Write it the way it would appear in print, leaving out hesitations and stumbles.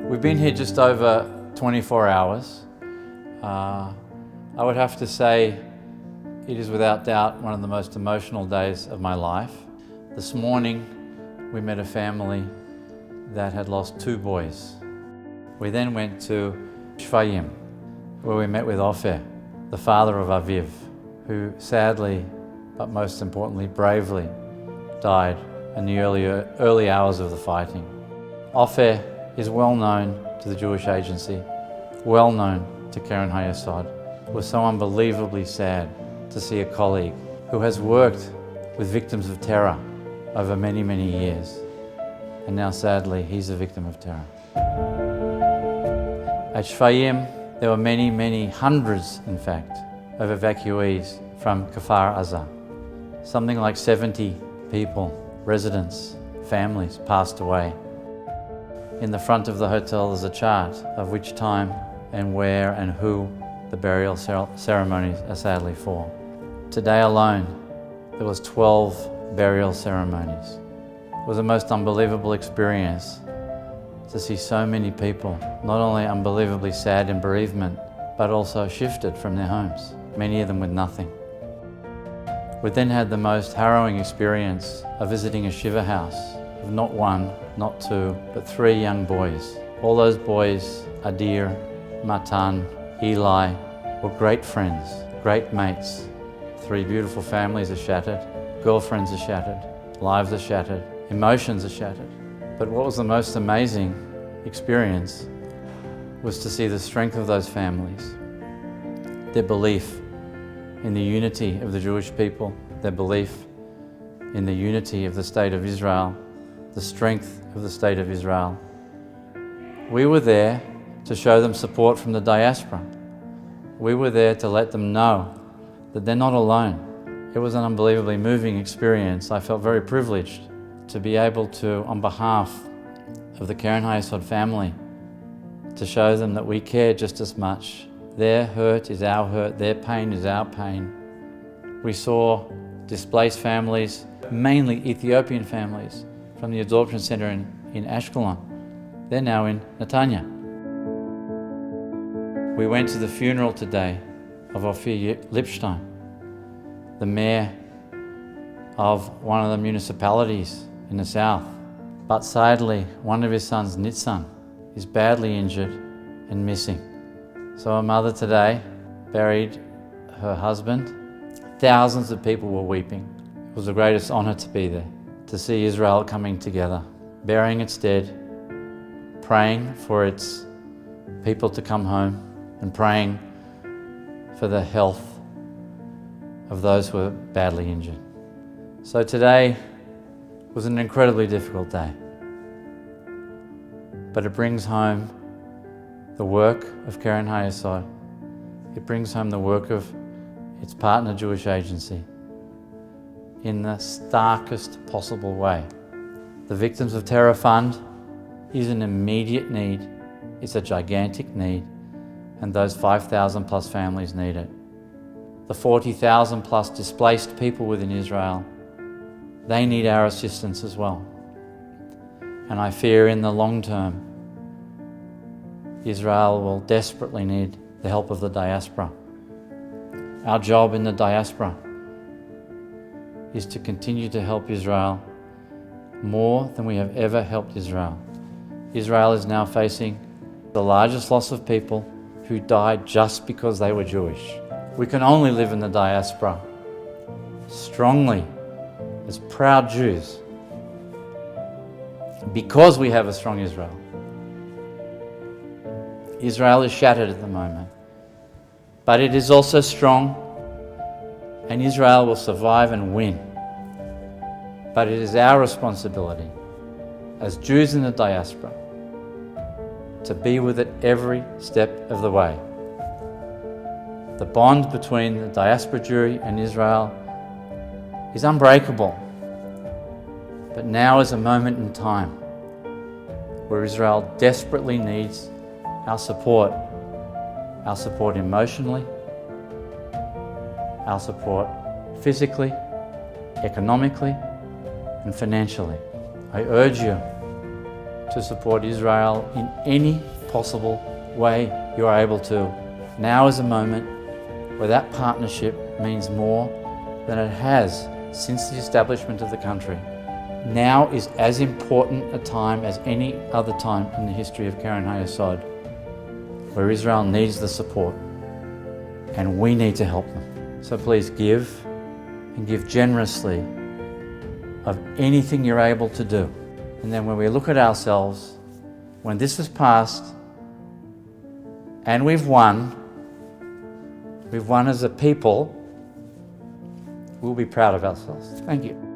We've been here just over 24 hours. I would have to say it is without doubt one of the most emotional days of my life. This morning we met a family that had lost 2 boys. We then went to Shfayim, where we met with Ofer, the father of Aviv, who sadly, but most importantly, bravely died in the early hours of the fighting. Ofer is well known to the Jewish Agency, well known to Keren Hayesod. It was so unbelievably sad to see a colleague who has worked with victims of terror over many, many years. And now sadly, he's a victim of terror. At Shfayim, there were many, hundreds in fact, of evacuees from Kfar Aza. Something like 70 people, residents, families passed away. In the front of the hotel there's a chart of which time and where and who the burial ceremonies are sadly for. Today alone, there was 12 burial ceremonies. It was the most unbelievable experience to see so many people, not only unbelievably sad in bereavement, but also shifted from their homes, many of them with nothing. We then had the most harrowing experience of visiting a shiva house of not 1, not 2, but 3 young boys. All those boys, Adir, Matan, Eli, were great friends, great mates. 3 beautiful families are shattered, girlfriends are shattered, lives are shattered, emotions are shattered. But what was the most amazing experience was to see the strength of those families, their belief in the unity of the Jewish people, their belief in the unity of the State of Israel, the strength of the State of Israel. We were there to show them support from the diaspora. We were there to let them know that they're not alone. It was an unbelievably moving experience. I felt very privileged to be able to, on behalf of the Keren Hayesod family, to show them that we care just as much. Their hurt is our hurt, their pain is our pain. We saw displaced families, mainly Ethiopian families, from the absorption center in Ashkelon. They're now in Netanya. We went to the funeral today of Ophir Lipstein, the mayor of one of the municipalities in the south. But sadly, one of his sons, Nitzan, is badly injured and missing. So a mother today buried her husband. Thousands of people were weeping. It was the greatest honor to be there, to see Israel coming together, burying its dead, praying for its people to come home, and praying for the health of those who are badly injured. So today was an incredibly difficult day, but it brings home the work of Keren Hayesod. It brings home the work of its partner Jewish Agency in the starkest possible way. The Victims of Terror Fund is an immediate need. It's a gigantic need, and those 5,000 plus families need it. The 40,000 plus displaced people within Israel, they need our assistance as well. And I fear in the long term, Israel will desperately need the help of the diaspora. Our job in the diaspora is to continue to help Israel more than we have ever helped Israel. Israel is now facing the largest loss of people who died just because they were Jewish. We can only live in the diaspora strongly as proud Jews because we have a strong Israel. Israel is shattered at the moment, but it is also strong, and Israel will survive and win. But it is our responsibility as Jews in the diaspora to be with it every step of the way. The bond between the diaspora Jewry and Israel is unbreakable, but now is a moment in time where Israel desperately needs our support emotionally, our support physically, economically, and financially. I urge you to support Israel in any possible way you are able to. Now is a moment where that partnership means more than it has since the establishment of the country. Now is as important a time as any other time in the history of Keren Hayesod, where Israel needs the support and we need to help them. So please give, and give generously of anything you're able to do. And then when we look at ourselves, when this is past and we've won as a people, we'll be proud of ourselves. Thank you.